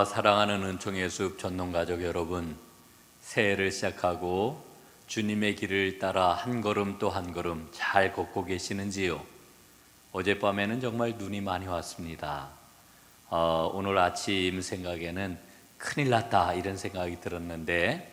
사랑하는 은총의 숲 전농가족 여러분, 새해를 시작하고 주님의 길을 따라 한 걸음 또 한 걸음 잘 걷고 계시는지요? 어젯밤에는 정말 눈이 많이 왔습니다. 오늘 아침 생각에는 큰일 났다 이런 생각이 들었는데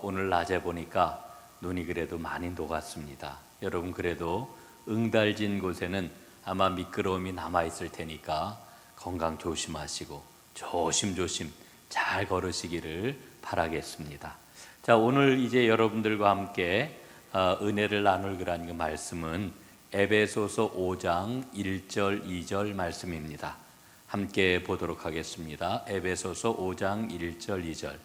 오늘 낮에 보니까 눈이 그래도 많이 녹았습니다. 여러분, 그래도 응달진 곳에는 아마 미끄러움이 남아있을 테니까 건강 조심하시고 조심조심 잘 걸으시기를 바라겠습니다. 자, 오늘 이제 여러분들과 함께 은혜를 나눌 그런 그 말씀은 에베소서 5장 1절 2절 말씀입니다. 함께 보도록 하겠습니다. 에베소서 5장 1절 2절.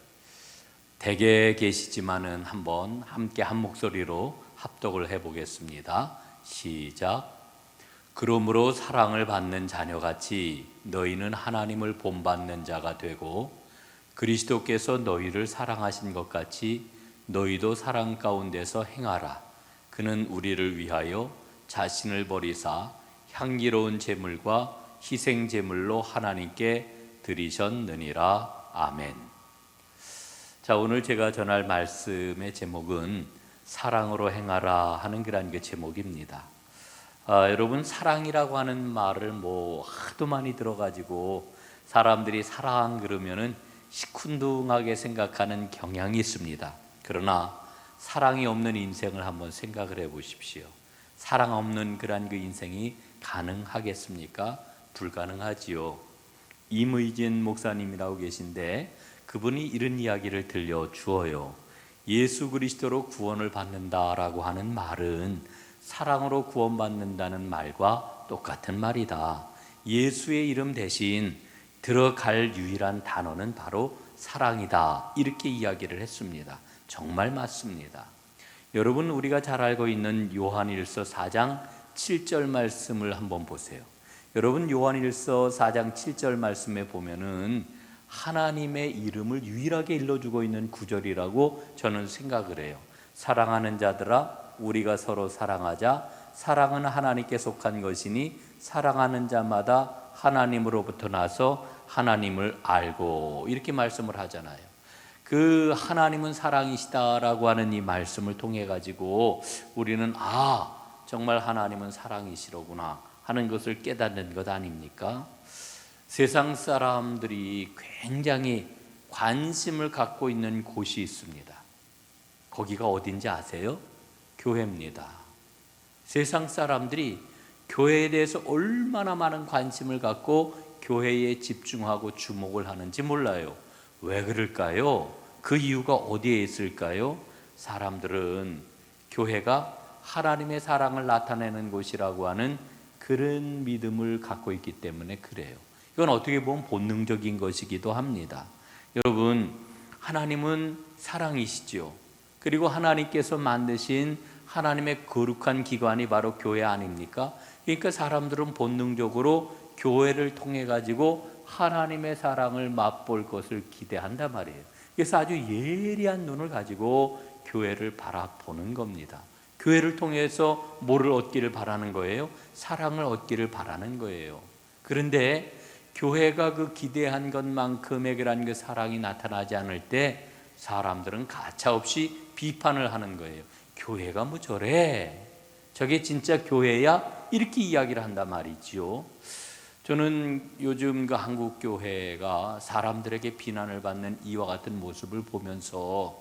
댁에 계시지만은 한번 함께 한 목소리로 합독을 해보겠습니다. 시작. 그러므로 사랑을 받는 자녀같이 너희는 하나님을 본받는 자가 되고 그리스도께서 너희를 사랑하신 것 같이 너희도 사랑 가운데서 행하라. 그는 우리를 위하여 자신을 버리사 향기로운 제물과 희생 제물로 하나님께 드리셨느니라. 아멘. 자, 오늘 제가 전할 말씀의 제목은 사랑으로 행하라 하는 그런 그 제목입니다. 여러분, 사랑이라고 하는 말을 하도 많이 들어가지고 사람들이 사랑 그러면은 시큰둥하게 생각하는 경향이 있습니다. 그러나 사랑이 없는 인생을 한번 생각을 해 보십시오. 사랑 없는 그런 그 인생이 가능하겠습니까? 불가능하지요. 임의진 목사님이라고 계신데 그분이 이런 이야기를 들려주어요. 예수 그리스도로 구원을 받는다라고 하는 말은 사랑으로 구원받는다는 말과 똑같은 말이다. 예수의 이름 대신 들어갈 유일한 단어는 바로 사랑이다. 이렇게 이야기를 했습니다. 정말 맞습니다. 여러분, 우리가 잘 알고 있는 요한일서 4장 7절 말씀을 한번 보세요. 여러분, 요한일서 4장 7절 말씀에 보면은 하나님의 이름을 유일하게 일러주고 있는 구절이라고 저는 생각을 해요. 사랑하는 자들아, 우리가 서로 사랑하자. 사랑은 하나님께 속한 것이니 사랑하는 자마다 하나님으로부터 나서 하나님을 알고, 이렇게 말씀을 하잖아요. 그 하나님은 사랑이시다라고 하는 이 말씀을 통해 가지고 우리는 정말 하나님은 사랑이시로구나 하는 것을 깨닫는 것 아닙니까? 세상 사람들이 굉장히 관심을 갖고 있는 곳이 있습니다. 거기가 어딘지 아세요? 교회입니다. 세상 사람들이 교회에 대해서 얼마나 많은 관심을 갖고 교회에 집중하고 주목을 하는지 몰라요. 왜 그럴까요? 그 이유가 어디에 있을까요? 사람들은 교회가 하나님의 사랑을 나타내는 곳이라고 하는 그런 믿음을 갖고 있기 때문에 그래요. 이건 어떻게 보면 본능적인 것이기도 합니다. 여러분, 하나님은 사랑이시죠. 그리고 하나님께서 만드신 하나님의 거룩한 기관이 바로 교회 아닙니까? 그러니까 사람들은 본능적으로 교회를 통해 가지고 하나님의 사랑을 맛볼 것을 기대한단 말이에요. 그래서 아주 예리한 눈을 가지고 교회를 바라보는 겁니다. 교회를 통해서 뭐를 얻기를 바라는 거예요? 사랑을 얻기를 바라는 거예요. 그런데 교회가 그 기대한 것만큼의 그런 그 사랑이 나타나지 않을 때 사람들은 가차없이 비판을 하는 거예요. 교회가 뭐 저래? 저게 진짜 교회야? 이렇게 이야기를 한단 말이지요. 저는 요즘 그 한국 교회가 사람들에게 비난을 받는 이와 같은 모습을 보면서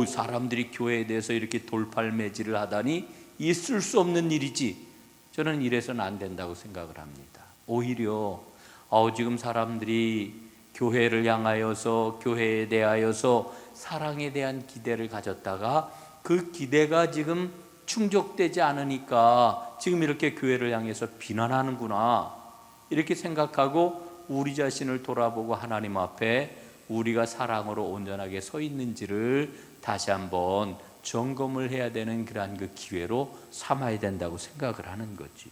사람들이 교회에 대해서 이렇게 돌팔매질을 하다니 있을 수 없는 일이지. 저는 이래서는 안 된다고 생각을 합니다. 오히려 지금 사람들이 교회를 향하여서, 교회에 대하여서 사랑에 대한 기대를 가졌다가 그 기대가 지금 충족되지 않으니까 지금 이렇게 교회를 향해서 비난하는구나, 이렇게 생각하고 우리 자신을 돌아보고 하나님 앞에 우리가 사랑으로 온전하게 서 있는지를 다시 한번 점검을 해야 되는 그러한 그 기회로 삼아야 된다고 생각을 하는 거지.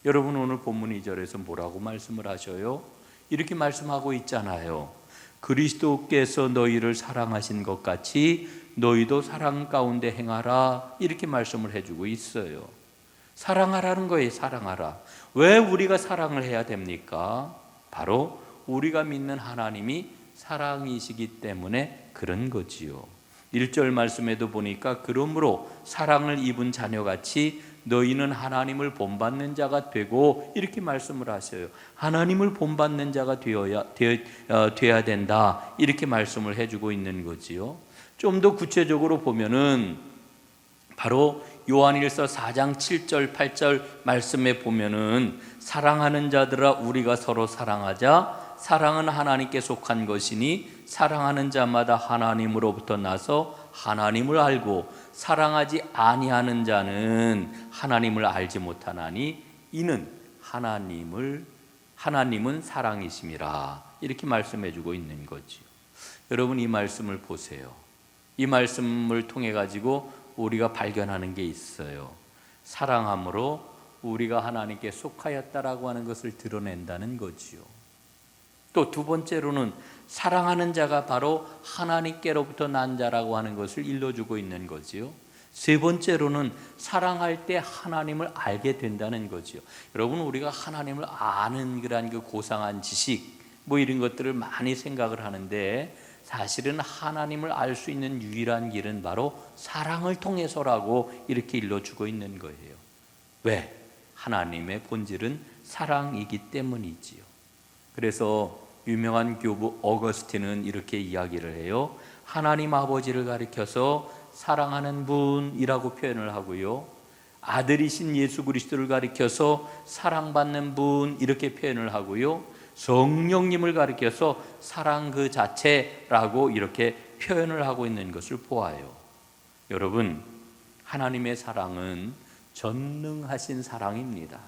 여러분, 오늘 본문 2절에서 뭐라고 말씀을 하셔요? 이렇게 말씀하고 있잖아요. 그리스도께서 너희를 사랑하신 것 같이 너희도 사랑 가운데 행하라, 이렇게 말씀을 해주고 있어요. 사랑하라는 거예요. 사랑하라. 왜 우리가 사랑을 해야 됩니까? 바로 우리가 믿는 하나님이 사랑이시기 때문에 그런 거지요. 1절 말씀에도 보니까 그러므로 사랑을 입은 자녀같이 너희는 하나님을 본받는 자가 되고 이렇게 말씀을 하셔요. 하나님을 본받는 자가 되어야 된다 이렇게 말씀을 해주고 있는 거지요. 좀 더 구체적으로 보면은 바로 요한일서 4장 7절 8절 말씀에 보면은 사랑하는 자들아 우리가 서로 사랑하자. 사랑은 하나님께 속한 것이니 사랑하는 자마다 하나님으로부터 나서 하나님을 알고 사랑하지 아니하는 자는 하나님을 알지 못하나니 이는 하나님은 사랑이심이라 이렇게 말씀해 주고 있는 거지요. 여러분 이 말씀을 보세요. 이 말씀을 통해 가지고 우리가 발견하는 게 있어요. 사랑함으로 우리가 하나님께 속하였다라고 하는 것을 드러낸다는 거지요. 또 두 번째로는 사랑하는 자가 바로 하나님께로부터 난 자라고 하는 것을 일러주고 있는 거지요. 세 번째로는 사랑할 때 하나님을 알게 된다는 거지요. 여러분 우리가 하나님을 아는 그런 그 고상한 지식 뭐 이런 것들을 많이 생각을 하는데 사실은 하나님을 알 수 있는 유일한 길은 바로 사랑을 통해서라고 이렇게 일러주고 있는 거예요. 왜? 하나님의 본질은 사랑이기 때문이지요. 그래서 유명한 교부 어거스틴은 이렇게 이야기를 해요. 하나님 아버지를 가리켜서 사랑하는 분이라고 표현을 하고요, 아들이신 예수 그리스도를 가리켜서 사랑받는 분 이렇게 표현을 하고요, 성령님을 가리켜서 사랑 그 자체라고 이렇게 표현을 하고 있는 것을 보아요. 여러분 하나님의 사랑은 전능하신 사랑입니다.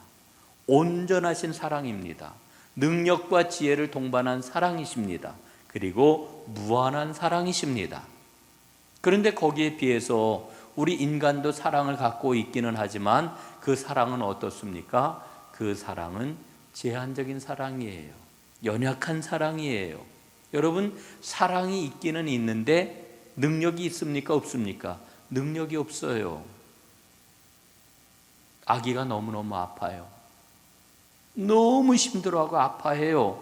온전하신 사랑입니다. 능력과 지혜를 동반한 사랑이십니다. 그리고 무한한 사랑이십니다. 그런데 거기에 비해서 우리 인간도 사랑을 갖고 있기는 하지만 그 사랑은 어떻습니까? 그 사랑은 제한적인 사랑이에요. 연약한 사랑이에요. 여러분 사랑이 있기는 있는데 능력이 있습니까? 없습니까? 능력이 없어요. 아기가 너무너무 아파요. 너무 힘들어하고 아파해요.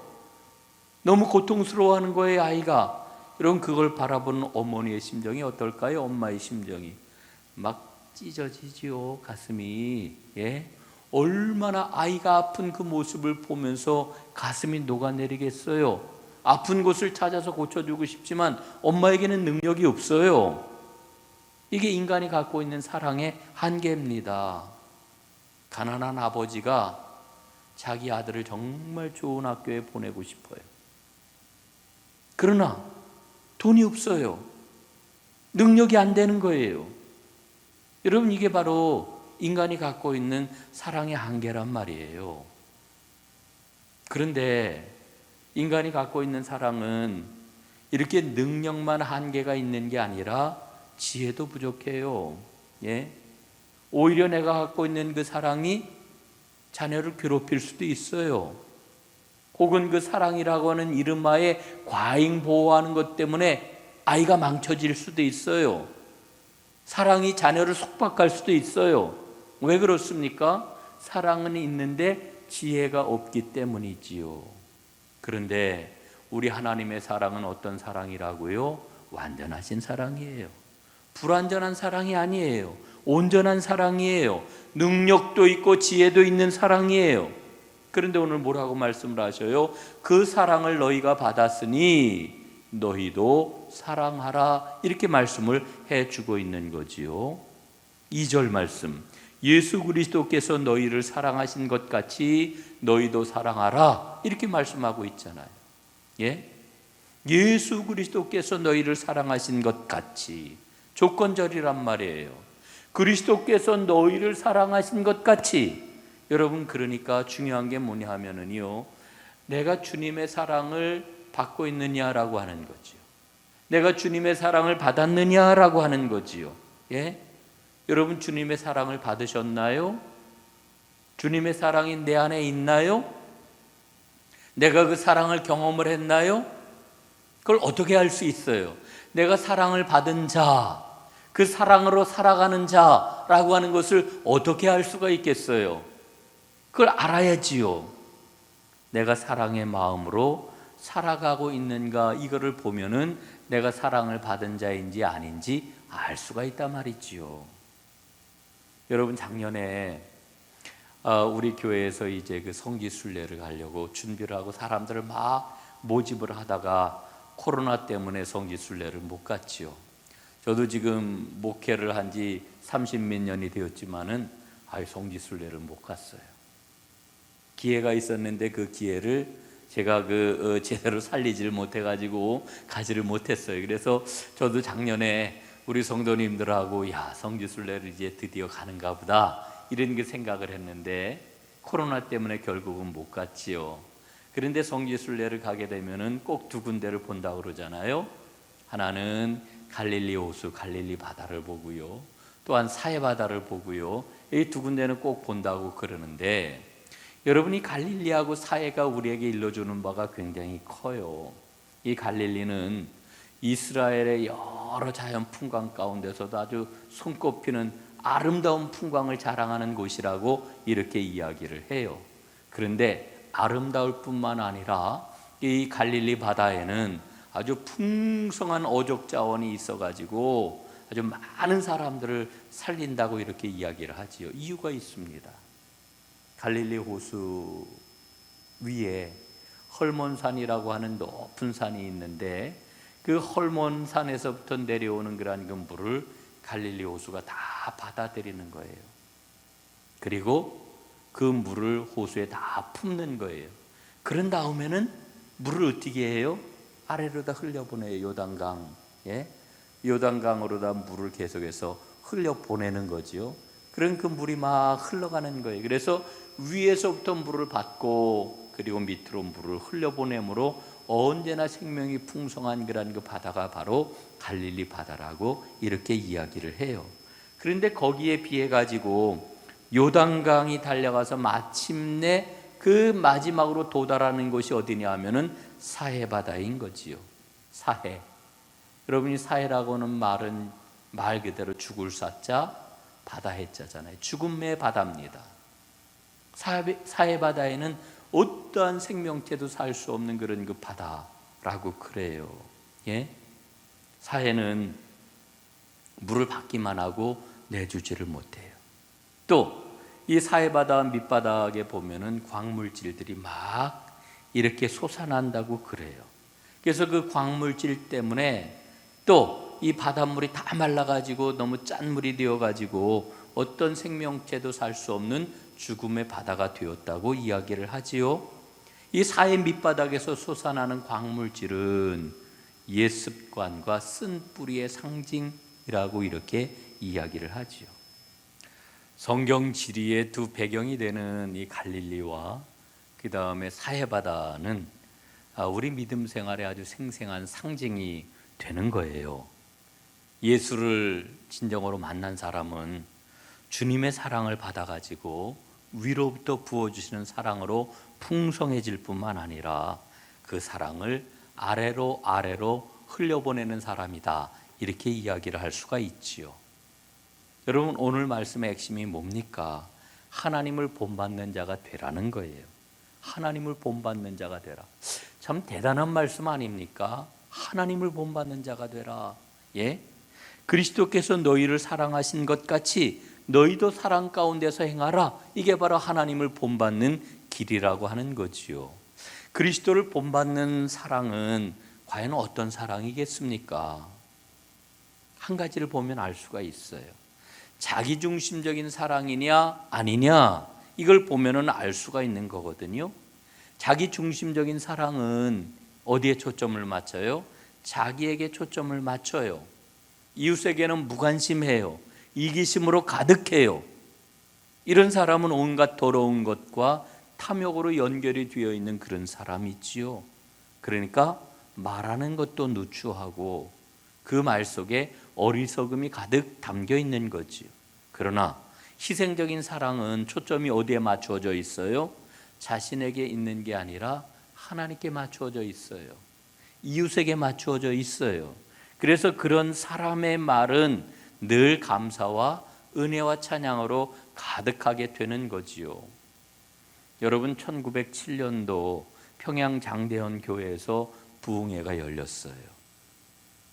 너무 고통스러워하는 거예요 아이가. 여러분 그걸 바라보는 어머니의 심정이 어떨까요? 엄마의 심정이 막 찢어지지요 가슴이. 얼마나 아이가 아픈 그 모습을 보면서 가슴이 녹아내리겠어요. 아픈 곳을 찾아서 고쳐주고 싶지만 엄마에게는 능력이 없어요. 이게 인간이 갖고 있는 사랑의 한계입니다. 가난한 아버지가 자기 아들을 정말 좋은 학교에 보내고 싶어요. 그러나 돈이 없어요. 능력이 안 되는 거예요. 여러분 이게 바로 인간이 갖고 있는 사랑의 한계란 말이에요. 그런데 인간이 갖고 있는 사랑은 이렇게 능력만 한계가 있는 게 아니라 지혜도 부족해요. 오히려 내가 갖고 있는 그 사랑이 자녀를 괴롭힐 수도 있어요. 혹은 그 사랑이라고 하는 이름하에 과잉 보호하는 것 때문에 아이가 망쳐질 수도 있어요. 사랑이 자녀를 속박할 수도 있어요. 왜 그렇습니까? 사랑은 있는데 지혜가 없기 때문이지요. 그런데 우리 하나님의 사랑은 어떤 사랑이라고요? 완전하신 사랑이에요. 불완전한 사랑이 아니에요. 온전한 사랑이에요. 능력도 있고 지혜도 있는 사랑이에요. 그런데 오늘 뭐라고 말씀을 하셔요? 그 사랑을 너희가 받았으니 너희도 사랑하라 이렇게 말씀을 해주고 있는 거지요. 2절 말씀, 예수 그리스도께서 너희를 사랑하신 것 같이 너희도 사랑하라 이렇게 말씀하고 있잖아요. 예수 그리스도께서 너희를 사랑하신 것 같이, 조건절이란 말이에요. 그리스도께서 너희를 사랑하신 것 같이. 여러분 그러니까 중요한 게 뭐냐 하면은요, 내가 주님의 사랑을 받고 있느냐라고 하는 거지요. 내가 주님의 사랑을 받았느냐라고 하는 거지요. 여러분 주님의 사랑을 받으셨나요? 주님의 사랑이 내 안에 있나요? 내가 그 사랑을 경험을 했나요? 그걸 어떻게 알 수 있어요? 내가 사랑을 받은 자, 그 사랑으로 살아가는 자라고 하는 것을 어떻게 알 수가 있겠어요? 그걸 알아야지요. 내가 사랑의 마음으로 살아가고 있는가, 이거를 보면은 내가 사랑을 받은 자인지 아닌지 알 수가 있단 말이지요. 여러분, 작년에 우리 교회에서 이제 그 성지 순례를 가려고 준비를 하고 사람들을 막 모집을 하다가 코로나 때문에 성지 순례를 못 갔지요. 저도 지금 목회를 한 지 30몇 년이 되었지만은 성지 순례를 못 갔어요. 기회가 있었는데 그 기회를 제가 제대로 살리지를 못해가지고 가지를 못했어요. 그래서 저도 작년에 우리 성도님들하고 성지 순례를 이제 드디어 가는가 보다 이런 게 생각을 했는데 코로나 때문에 결국은 못 갔지요. 그런데 성지 순례를 가게 되면은 꼭 두 군데를 본다고 그러잖아요. 하나는 갈릴리 호수, 갈릴리 바다를 보고요. 또한 사해 바다를 보고요. 이 두 군데는 꼭 본다고 그러는데, 여러분이 갈릴리하고 사해가 우리에게 일러주는 바가 굉장히 커요. 이 갈릴리는 이스라엘의 여러 자연 풍광 가운데서도 아주 손꼽히는 아름다운 풍광을 자랑하는 곳이라고 이렇게 이야기를 해요. 그런데 아름다울 뿐만 아니라 이 갈릴리 바다에는 아주 풍성한 어족 자원이 있어가지고 아주 많은 사람들을 살린다고 이렇게 이야기를 하지요. 이유가 있습니다. 갈릴리 호수 위에 헐몬산이라고 하는 높은 산이 있는데, 그 헐몬산에서부터 내려오는 그러한 그 물을 갈릴리 호수가 다 받아들이는 거예요. 그리고 그 물을 호수에 다 품는 거예요. 그런 다음에는 물을 어떻게 해요? 아래로다 흘려보내요. 요단강, 요단강으로다 물을 계속해서 흘려보내는 거지요. 그런 그 물이 막 흘러가는 거예요. 그래서 위에서부터 물을 받고 그리고 밑으로 물을 흘려보내므로 언제나 생명이 풍성한 그런 그 바다가 바로 갈릴리 바다라고 이렇게 이야기를 해요. 그런데 거기에 비해 가지고 요단강이 달려가서 마침내 그 마지막으로 도달하는 곳이 어디냐 하면은 사해 바다인 거지요. 사해. 여러분이 사해라고는 말은 말 그대로 죽을 사자 바다 해자잖아요. 죽음의 바다입니다. 사해 바다에는 어떠한 생명체도 살 수 없는 그런 그 바다라고 그래요. 사해는 물을 받기만 하고 내주지를 못해요. 또 이 사해 바다 밑바닥에 보면은 광물질들이 막 이렇게 솟아난다고 그래요. 그래서 그 광물질 때문에 또 이 바닷물이 다 말라가지고 너무 짠 물이 되어가지고 어떤 생명체도 살 수 없는 죽음의 바다가 되었다고 이야기를 하지요. 이 사해 밑바닥에서 솟아나는 광물질은 예습관과 쓴 뿌리의 상징이라고 이렇게 이야기를 하지요. 성경 지리의 두 배경이 되는 이 갈릴리와 그 다음에 사해 바다는 우리 믿음 생활에 아주 생생한 상징이 되는 거예요. 예수를 진정으로 만난 사람은 주님의 사랑을 받아가지고 위로부터 부어주시는 사랑으로 풍성해질 뿐만 아니라 그 사랑을 아래로 흘려보내는 사람이다, 이렇게 이야기를 할 수가 있지요. 여러분, 오늘 말씀의 핵심이 뭡니까? 하나님을 본받는 자가 되라는 거예요. 하나님을 본받는 자가 되라. 참 대단한 말씀 아닙니까? 하나님을 본받는 자가 되라. 그리스도께서 너희를 사랑하신 것 같이 너희도 사랑 가운데서 행하라. 이게 바로 하나님을 본받는 길이라고 하는 거지요. 그리스도를 본받는 사랑은 과연 어떤 사랑이겠습니까? 한 가지를 보면 알 수가 있어요. 자기중심적인 사랑이냐 아니냐, 이걸 보면은 알 수가 있는 거거든요. 자기중심적인 사랑은 어디에 초점을 맞춰요? 자기에게 초점을 맞춰요. 이웃에게는 무관심해요. 이기심으로 가득해요. 이런 사람은 온갖 더러운 것과 탐욕으로 연결이 되어 있는 그런 사람이지요. 그러니까 말하는 것도 누추하고 그 말 속에 어리석음이 가득 담겨 있는 거지요. 그러나 희생적인 사랑은 초점이 어디에 맞추어져 있어요? 자신에게 있는 게 아니라 하나님께 맞추어져 있어요. 이웃에게 맞추어져 있어요. 그래서 그런 사람의 말은 늘 감사와 은혜와 찬양으로 가득하게 되는 거지요. 여러분, 1907년도 평양 장대현 교회에서 부흥회가 열렸어요.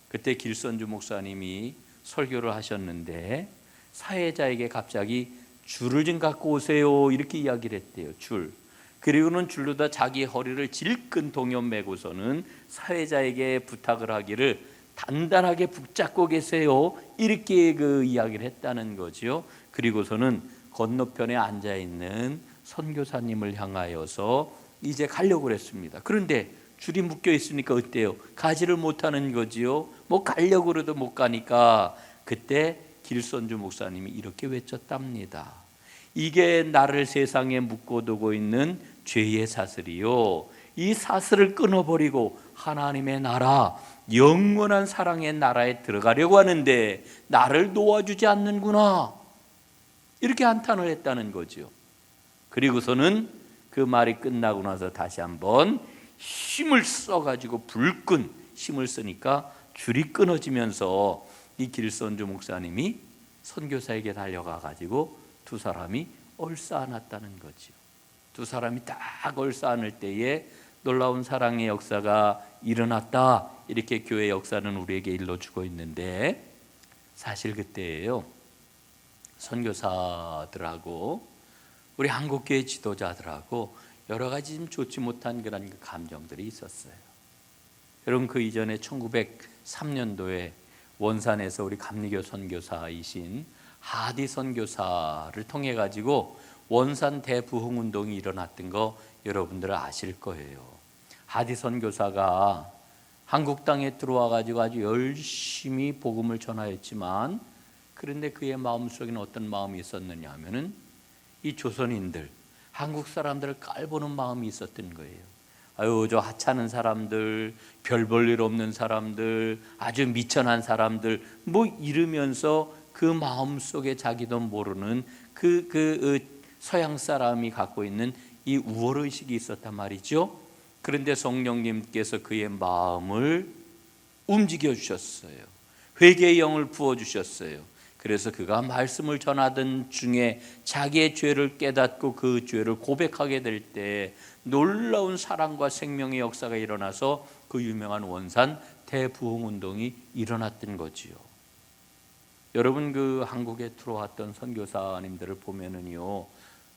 그때 길선주 목사님이 설교를 하셨는데 사회자에게 갑자기 줄을 좀 갖고 오세요 이렇게 이야기를 했대요. 줄. 그리고는 줄로다 자기 허리를 질끈 동여 매고서는 사회자에게 부탁을 하기를 단단하게 붙잡고 계세요 이렇게 그 이야기를 했다는 거죠. 그리고서는 건너편에 앉아있는 선교사님을 향하여서 이제 가려고 했습니다. 그런데 줄이 묶여 있으니까 어때요? 가지를 못하는 거지요. 뭐 가려고 그래도 못 가니까 그때 길선주 목사님이 이렇게 외쳤답니다. 이게 나를 세상에 묶어두고 있는 죄의 사슬이요, 이 사슬을 끊어버리고 하나님의 나라, 영원한 사랑의 나라에 들어가려고 하는데 나를 놓아주지 않는구나, 이렇게 한탄을 했다는 거죠. 그리고서는 그 말이 끝나고 나서 다시 한번 힘을 써가지고 불끈 힘을 쓰니까 줄이 끊어지면서 이 길선주 목사님이 선교사에게 달려가가지고 두 사람이 얼싸안았다는 거죠. 두 사람이 딱 얼싸안을 때에 놀라운 사랑의 역사가 일어났다, 이렇게 교회 역사는 우리에게 일러주고 있는데, 사실 그때예요, 선교사들하고 우리 한국교회 지도자들하고 여러 가지 좀 좋지 못한 그런 감정들이 있었어요. 여러분, 그 이전에 1903년도에 원산에서 우리 감리교 선교사이신 하디 선교사를 통해 가지고 원산 대부흥 운동이 일어났던 거 여러분들 아실 거예요. 하디 선교사가 한국 땅에 들어와 가지고 아주 열심히 복음을 전하였지만, 그런데 그의 마음속에는 어떤 마음이 있었느냐 하면은 이 조선인들, 한국 사람들을 깔보는 마음이 있었던 거예요. 아유, 저 하찮은 사람들, 별 볼 일 없는 사람들, 아주 미천한 사람들, 뭐 이러면서 그 마음 속에 자기도 모르는 그 서양 사람이 갖고 있는 이 우월의식이 있었단 말이죠. 그런데 성령님께서 그의 마음을 움직여 주셨어요. 회개의 영을 부어 주셨어요. 그래서 그가 말씀을 전하던 중에 자기의 죄를 깨닫고 그 죄를 고백하게 될 때 놀라운 사랑과 생명의 역사가 일어나서 그 유명한 원산 대부흥 운동이 일어났던 거지요. 여러분, 그 한국에 들어왔던 선교사님들을 보면은요,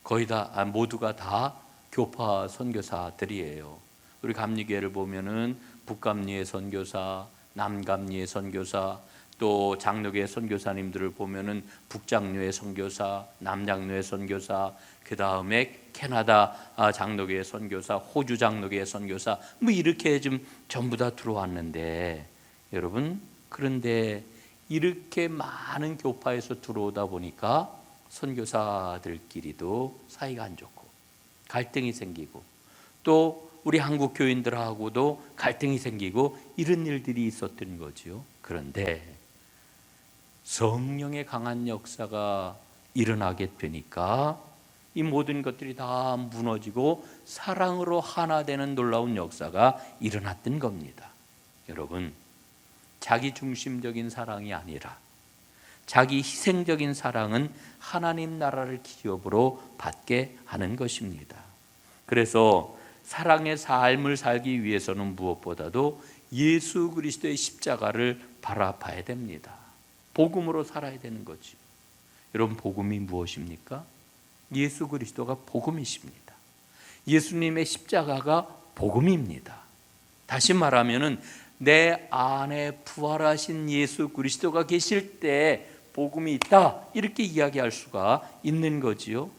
거의 다 모두가 다 교파 선교사들이에요. 우리 감리교회를 보면은 북감리의 선교사, 남감리의 선교사, 또 장로교회 선교사님들을 보면은 북장로의 선교사, 남장로의 선교사, 그 다음에 캐나다 장로교회 선교사, 호주 장로교회 선교사, 뭐 이렇게 좀 전부 다 들어왔는데, 여러분, 그런데 이렇게 많은 교파에서 들어오다 보니까 선교사들끼리도 사이가 안 좋고 갈등이 생기고, 또 우리 한국 교인들하고도 갈등이 생기고, 이런 일들이 있었던 거죠. 그런데 성령의 강한 역사가 일어나게 되니까 이 모든 것들이 다 무너지고 사랑으로 하나 되는 놀라운 역사가 일어났던 겁니다. 여러분, 자기 중심적인 사랑이 아니라 자기 희생적인 사랑은 하나님 나라를 기업으로 받게 하는 것입니다. 그래서 사랑의 삶을 살기 위해서는 무엇보다도 예수 그리스도의 십자가를 바라봐야 됩니다. 복음으로 살아야 되는 거지. 여러분, 복음이 무엇입니까? 예수 그리스도가 복음이십니다. 예수님의 십자가가 복음입니다. 다시 말하면은 내 안에 부활하신 예수 그리스도가 계실 때 복음이 있다, 이렇게 이야기할 수가 있는 거지요.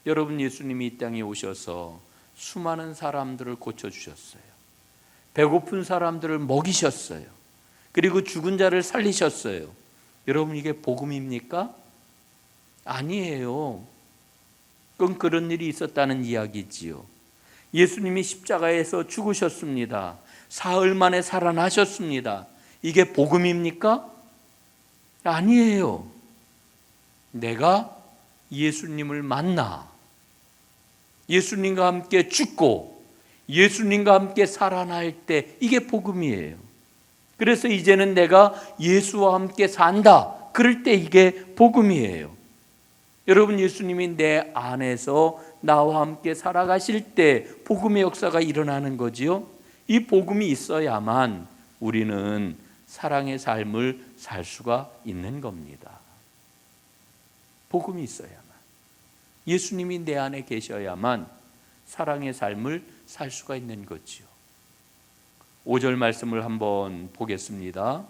여러분, 예수님이 이 땅에 오셔서 수많은 사람들을 고쳐주셨어요. 배고픈 사람들을 먹이셨어요. 그리고 죽은 자를 살리셨어요. 여러분, 이게 복음입니까? 아니에요. 그건 그런 일이 있었다는 이야기지요. 예수님이 십자가에서 죽으셨습니다. 사흘 만에 살아나셨습니다. 이게 복음입니까? 아니에요. 내가 예수님을 만나 예수님과 함께 죽고 예수님과 함께 살아날 때, 이게 복음이에요. 그래서 이제는 내가 예수와 함께 산다, 그럴 때 이게 복음이에요. 여러분, 예수님이 내 안에서 나와 함께 살아가실 때 복음의 역사가 일어나는 거지요. 이 복음이 있어야만 우리는 사랑의 삶을 살 수가 있는 겁니다. 복음이 있어야만, 예수님이 내 안에 계셔야만 사랑의 삶을 살 수가 있는 거지요. 5절 말씀을 한번 보겠습니다.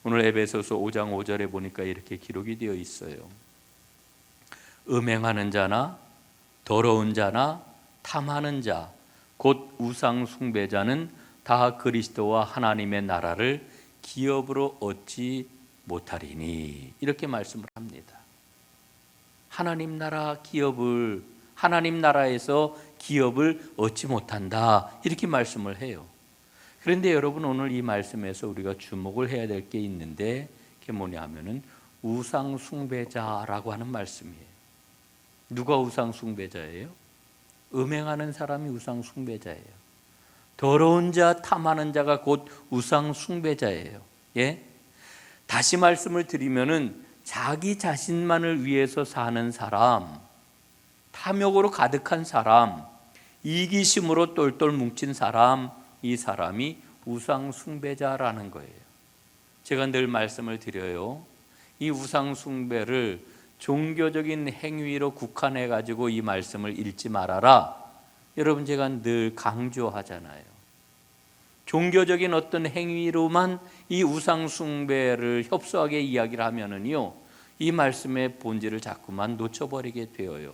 오늘 에베소서 5장 5절에 보니까 이렇게 기록이 되어 있어요. 음행하는 자나 더러운 자나 탐하는 자 곧 우상 숭배자는 다 그리스도와 하나님의 나라를 기업으로 얻지 못하리니, 이렇게 말씀을 합니다. 하나님 나라에서 기업을 얻지 못한다, 이렇게 말씀을 해요. 그런데 여러분, 오늘 이 말씀에서 우리가 주목을 해야 될 게 있는데, 그게 뭐냐면은 우상 숭배자라고 하는 말씀이에요. 누가 우상 숭배자예요? 음행하는 사람이 우상 숭배자예요. 더러운 자, 탐하는 자가 곧 우상 숭배자예요. 예? 다시 말씀을 드리면은 자기 자신만을 위해서 사는 사람, 탐욕으로 가득한 사람, 이기심으로 똘똘 뭉친 사람, 이 사람이 우상 숭배자라는 거예요. 제가 늘 말씀을 드려요. 이 우상 숭배를 종교적인 행위로 국한해 가지고 이 말씀을 읽지 말아라, 여러분 제가 늘 강조하잖아요. 종교적인 어떤 행위로만 이 우상 숭배를 협소하게 이야기를 하면은요, 이 말씀의 본질을 자꾸만 놓쳐버리게 되어요.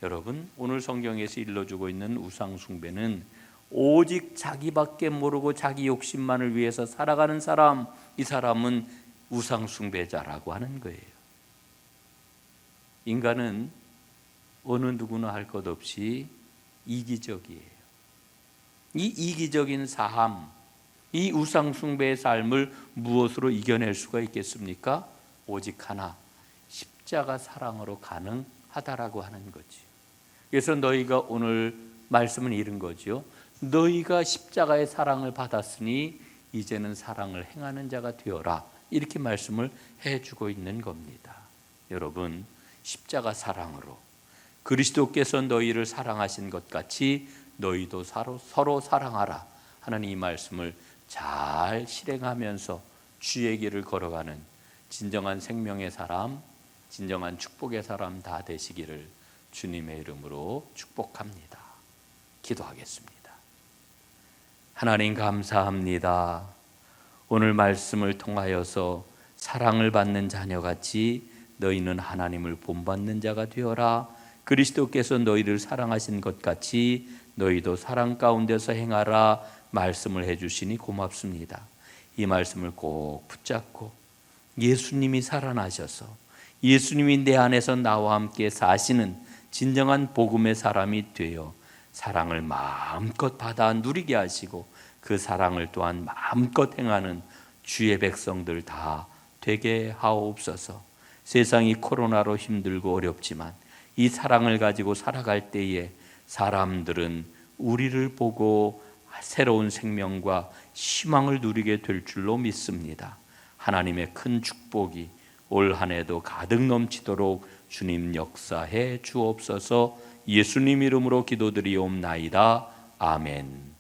여러분, 오늘 성경에서 일러주고 있는 우상 숭배는 오직 자기밖에 모르고 자기 욕심만을 위해서 살아가는 사람, 이 사람은 우상 숭배자라고 하는 거예요. 인간은 어느 누구나 할 것 없이 이기적이에요. 이 이기적인 삶, 이 우상 숭배의 삶을 무엇으로 이겨낼 수가 있겠습니까? 오직 하나, 십자가 사랑으로 가능하다라고 하는 거지. 그래서 너희가 오늘 말씀은 이런 거죠. 너희가 십자가의 사랑을 받았으니 이제는 사랑을 행하는 자가 되어라, 이렇게 말씀을 해주고 있는 겁니다. 여러분, 십자가 사랑으로 그리스도께서 너희를 사랑하신 것 같이 너희도 서로 사랑하라 하는 이 말씀을 잘 실행하면서 주의 길을 걸어가는 진정한 생명의 사람, 진정한 축복의 사람 다 되시기를 주님의 이름으로 축복합니다. 기도하겠습니다. 하나님 감사합니다. 오늘 말씀을 통하여서 사랑을 받는 자녀같이 너희는 하나님을 본받는 자가 되어라, 그리스도께서 너희를 사랑하신 것 같이 너희도 사랑 가운데서 행하라 말씀을 해주시니 고맙습니다. 이 말씀을 꼭 붙잡고 예수님이 살아나셔서 예수님이 내 안에서 나와 함께 사시는 진정한 복음의 사람이 되어 사랑을 마음껏 받아 누리게 하시고 그 사랑을 또한 마음껏 행하는 주의 백성들 다 되게 하옵소서. 세상이 코로나로 힘들고 어렵지만 이 사랑을 가지고 살아갈 때에 사람들은 우리를 보고 새로운 생명과 희망을 누리게 될 줄로 믿습니다. 하나님의 큰 축복이 올 한 해도 가득 넘치도록 주님 역사해 주옵소서. 예수님 이름으로 기도드리옵나이다. 아멘.